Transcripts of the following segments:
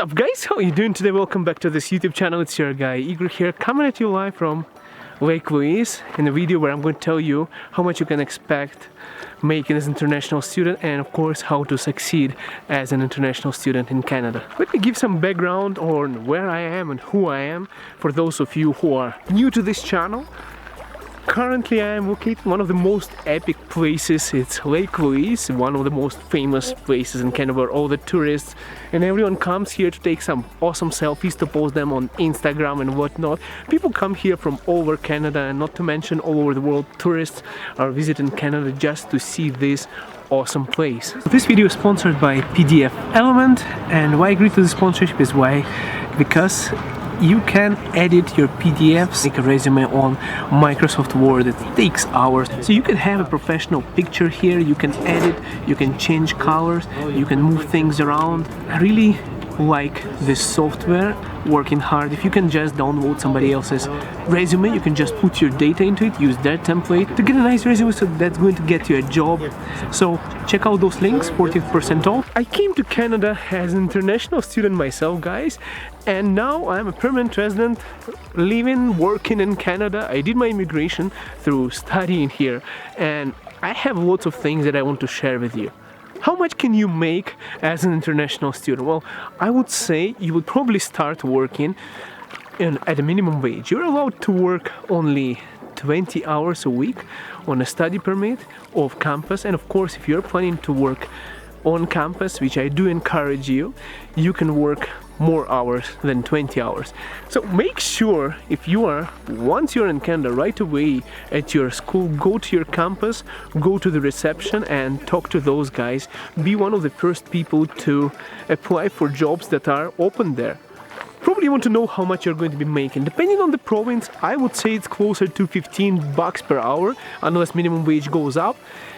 up guys, how are you doing today? Welcome back to this YouTube channel. It's your guy Igor here, coming at you live from Lake Louise in a video where I'm going to tell you how much you can expect making as an international student and of course how to succeed as an international student in Canada. Let me give some background on where I am and who I am for those of you who are new to this channel. Currently I am located in one of the most epic places. It's Lake Louise, one of the most famous places in Canada where all the tourists and everyone comes here to take some awesome selfies to post them on Instagram and whatnot. People come here from all over Canada, and not to mention all over the world. Tourists are visiting Canada just to see this awesome place. This video is sponsored by PDFelement, and why I agreed to the sponsorship is because you can edit your PDFs, make a resume on Microsoft Word. It takes hours. So you can have a professional picture here, you can edit, you can change colors, you can move things around. I really like this software, working hard. If you can just download somebody else's resume, you can just put your data into it, use their template to get a nice resume, so that's going to get you a job. So check out those links, 40% off. I came to Canada as an international student myself, guys, and now I'm a permanent resident, living, working in Canada. I did my immigration through studying here, and I have lots of things that I want to share with you. How much can you make as an international student? Well, I would say you would probably start working at a minimum wage. You're allowed to work only 20 hours a week on a study permit off campus, and of course if you're planning to work on campus, which I do encourage you, you can work more hours than 20 hours. So make sure, if you are, once you're in Canada, right away at your school, go to your campus, go to the reception and talk to those guys. Be one of the first people to apply for jobs that are open there. Probably want to know how much you're going to be making. Depending on the province, I would say it's closer to $15 per hour, unless minimum wage goes up.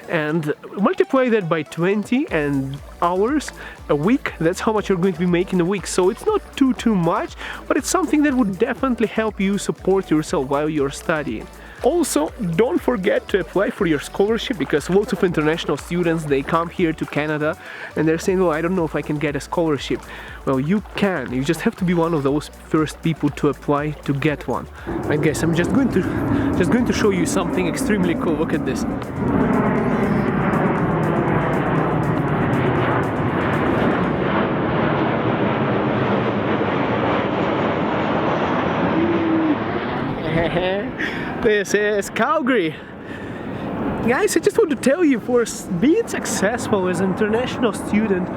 And multiply that by 20 and hours a week, that's how much you're going to be making a week. So it's not too much, but it's something that would definitely help you support yourself while you're studying. Also, don't forget to apply for your scholarship, because lots of international students, they come here to Canada and they're saying, well, I don't know if I can get a scholarship. Well, you can. You just have to be one of those first people to apply to get one. I guess I'm just going to show you something extremely cool. Look at this. This is Calgary. Guys, I just want to tell you, for being successful as an international student,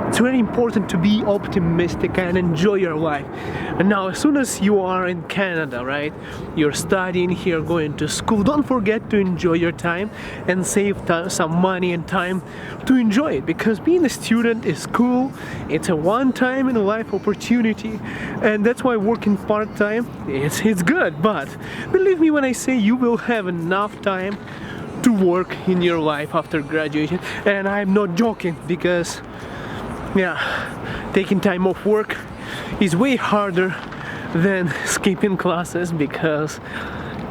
it's very important to be optimistic and enjoy your life. And now, as soon as you are in Canada, right, you're studying here, going to school, don't forget to enjoy your time and save some money and time to enjoy it, because being a student is cool. It's a one-time in a life opportunity, and that's why working part-time, it's good. But believe me when I say you will have enough time to work in your life after graduation. And I'm not joking, because taking time off work is way harder than skipping classes, because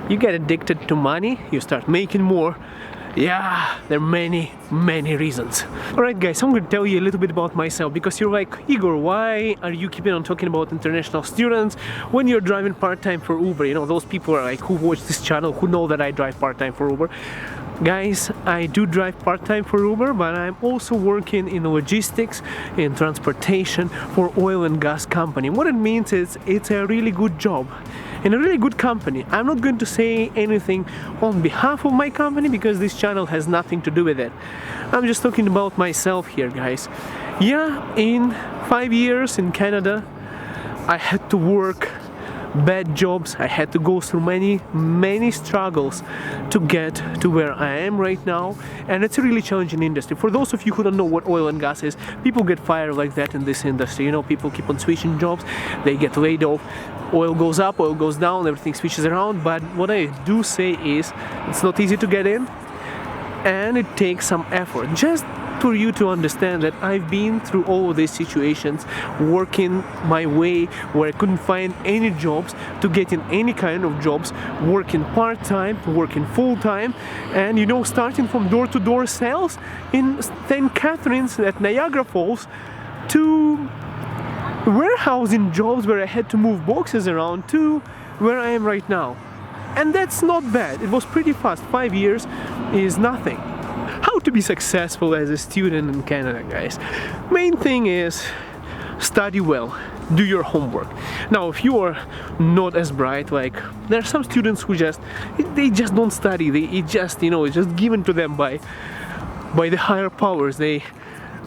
you get addicted to money, you start making more. There are many reasons. Alright guys, I'm going to tell you a little bit about myself, because you're like, Igor, why are you keeping on talking about international students when you're driving part-time for Uber? You know, those people are like, who watch this channel, who know that I drive part-time for Uber. Guys, I do drive part-time for Uber, but I'm also working in logistics, in transportation for oil and gas company. What it means is it's a really good job in a really good company. I'm not going to say anything on behalf of my company, because this channel has nothing to do with it. I'm just talking about myself here, guys. In 5 years in Canada, I had to work bad jobs. I had to go through many struggles to get to where I am right now, and it's a really challenging industry. For those of you who don't know what oil and gas is, people get fired like that in this industry. You know, people keep on switching jobs, they get laid off. Oil goes up, oil goes down, everything switches around. But what I do say is, it's not easy to get in, and it takes some effort. Just for you to understand that I've been through all of these situations, working my way where I couldn't find any jobs, to getting any kind of jobs, working part-time, working full-time, and starting from door-to-door sales in St. Catharines at Niagara Falls to warehousing jobs where I had to move boxes around to where I am right now. And that's not bad. It was pretty fast. 5 years is nothing. How to be successful as a student in Canada, guys? Main thing is study well. Do your homework. Now, if you are not as bright, like there are some students who just don't study. It's just given to them by the higher powers. They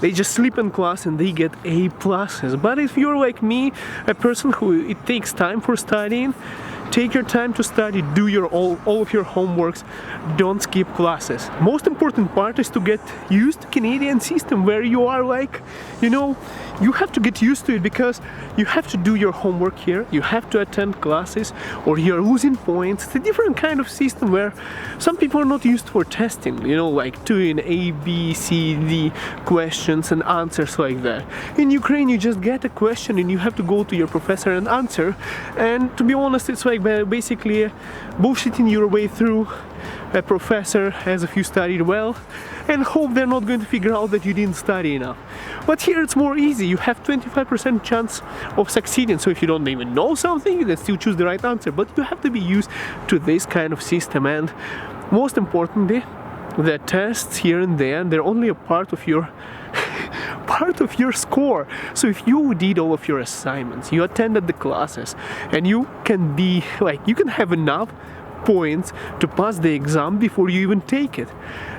just sleep in class and they get A pluses. But if you're like me, a person who it takes time for studying, take your time to study, do all of your homeworks, don't skip classes. Most important part is to get used to Canadian system where you are like, you have to get used to it because you have to do your homework here, you have to attend classes or you're losing points. It's a different kind of system where some people are not used for testing, like doing A, B, C, D questions and answers like that. In Ukraine you just get a question and you have to go to your professor and answer, and to be honest it's like basically bullshitting your way through a professor as if you studied well and hope they're not going to figure out that you didn't study enough. But here it's more easy. You have 25% chance of succeeding, so if you don't even know something you can still choose the right answer, but you have to be used to this kind of system. And most importantly, the tests here and there, they're only a part of your score. So if you did all of your assignments, you attended the classes, and you can have enough points to pass the exam before you even take it.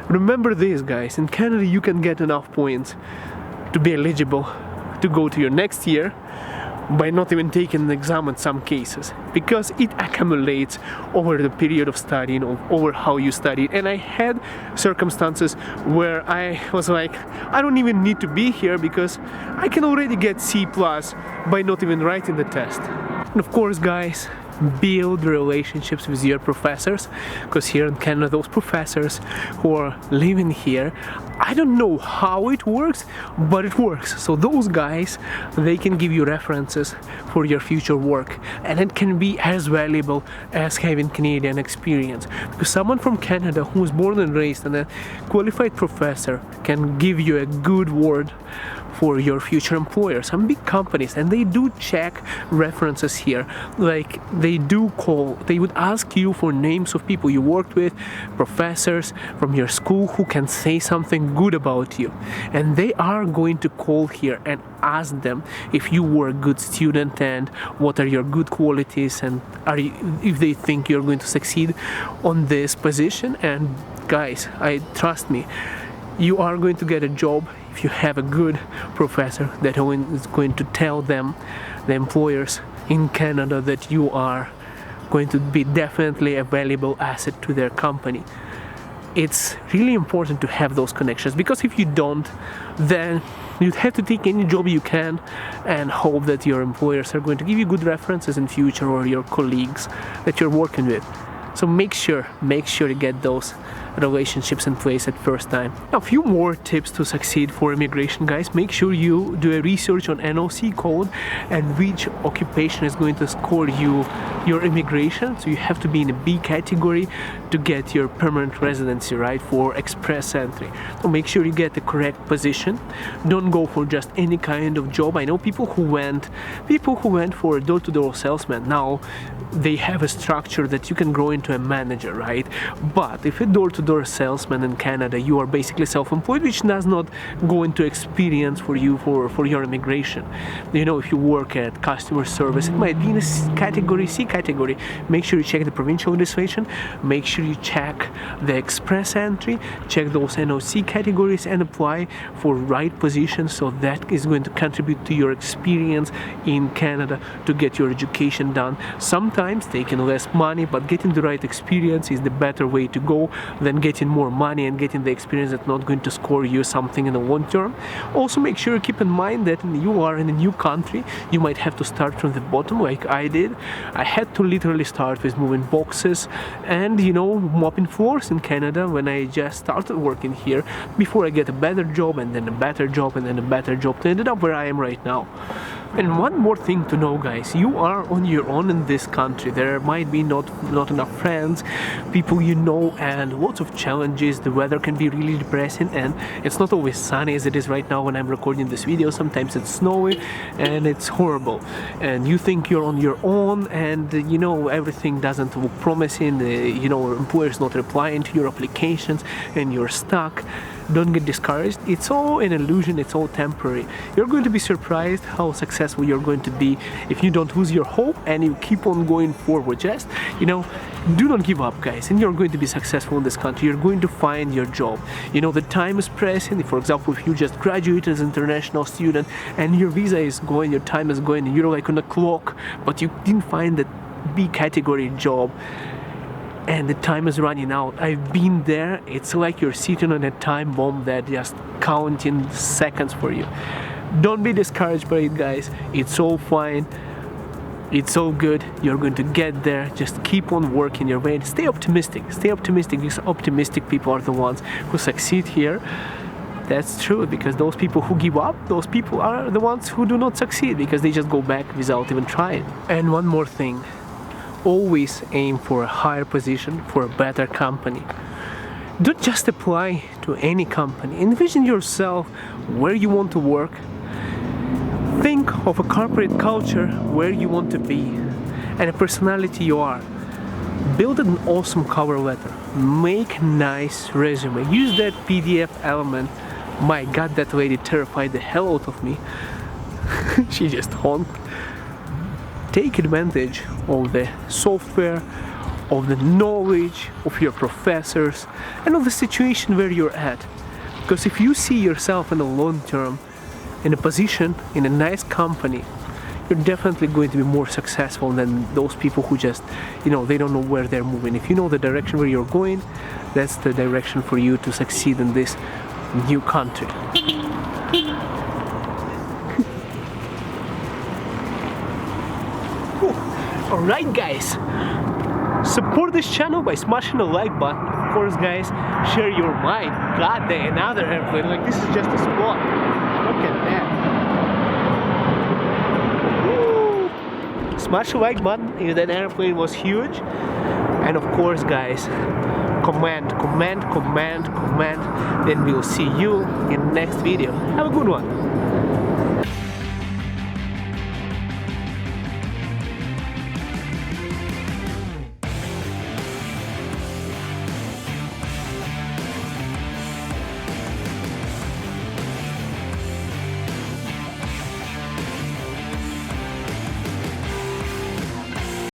Remember this, guys, in Canada you can get enough points to be eligible to go to your next year by not even taking the exam in some cases, because it accumulates over the period of studying, over how you studied. And I had circumstances where I was like, I don't even need to be here because I can already get C+ by not even writing the test. And of course, guys, build relationships with your professors, because here in Canada those professors who are living here, I don't know how it works, but it works. So those guys, they can give you references for your future work, and it can be as valuable as having Canadian experience, because someone from Canada who was born and raised and a qualified professor can give you a good word for your future employer. Some big companies, and they do check references here, like they would ask you for names of people you worked with, professors from your school who can say something good about you, and they are going to call here and ask them if you were a good student and what are your good qualities, and if they think you're going to succeed on this position. And guys, trust me, you are going to get a job if you have a good professor that is going to tell them, the employers in Canada, that you are going to be definitely a valuable asset to their company. It's really important to have those connections, because if you don't, then you'd have to take any job you can and hope that your employers are going to give you good references in future, or your colleagues that you're working with. So make sure to get those relationships in place at first time. Now, a few more tips to succeed for immigration, guys. Make sure you do a research on NOC code and which occupation is going to score you your immigration. So you have to be in a B category to get your permanent residency, right, for express entry. So make sure you get the correct position. Don't go for just any kind of job. I know people who went for a door-to-door salesman. Now they have a structure that you can grow into a manager, right? But if a door-to-door salesman in Canada, you are basically self-employed, which does not go into experience for you for your immigration. If you work at customer service, it might be in a C category. Make sure you check the provincial legislation. Make sure you check the express entry, check those NOC categories, and apply for right position. So that is going to contribute to your experience in Canada to get your education done. Sometimes taking less money, but getting the right experience is the better way to go than getting more money and getting the experience that's not going to score you something in the long term. Also, make sure you keep in mind that you are in a new country. You might have to start from the bottom like I did. I had to literally start with moving boxes and mopping floors in Canada when I just started working here, before I get a better job and then a better job and then a better job to end up where I am right now. And one more thing to know, guys, you are on your own in this country. There might be not enough friends, people you know, and lots of challenges. The weather can be really depressing, and it's not always sunny as it is right now when I'm recording this video. Sometimes it's snowy and it's horrible, and you think you're on your own, and you know everything doesn't look promising. You know, employers not replying to your applications and you're stuck. Don't get discouraged. It's all an illusion, it's all temporary. You're going to be surprised how successful you're going to be if you don't lose your hope and you keep on going forward. Just, you know, do not give up, guys, and you're going to be successful in this country. You're going to find your job. You know, the time is pressing. For example, if you just graduated as an international student and your visa is going, your time is going, and you're like on the clock, but you didn't find that B category job, and the time is running out. I've been there. It's like you're sitting on a time bomb that just counting seconds for you. Don't be discouraged by it, guys. It's all fine. It's all good. You're going to get there. Just keep on working your way. Stay optimistic. Stay optimistic, because optimistic people are the ones who succeed here. That's true, because those people who give up, those people are the ones who do not succeed, because they just go back without even trying. And one more thing. Always aim for a higher position, for a better company. Don't just apply to any company. Envision yourself where you want to work. Think of a corporate culture where you want to be and a personality you are. Build an awesome cover letter. Make a nice resume. Use that PDFelement. My God, that lady terrified the hell out of me. She just honked. Take advantage of the software, of the knowledge of your professors, and of the situation where you're at. Because if you see yourself in the long term, in a position, in a nice company, you're definitely going to be more successful than those people who just, you know, they don't know where they're moving. If you know the direction where you're going, that's the direction for you to succeed in this new country. Alright, guys, support this channel by smashing the like button. Of course, guys, share your mind. God damn, another airplane. Like, this is just a spot. Look at that. Woo! Smash the like button if that airplane was huge. And of course, guys, comment. Then we'll see you in the next video. Have a good one.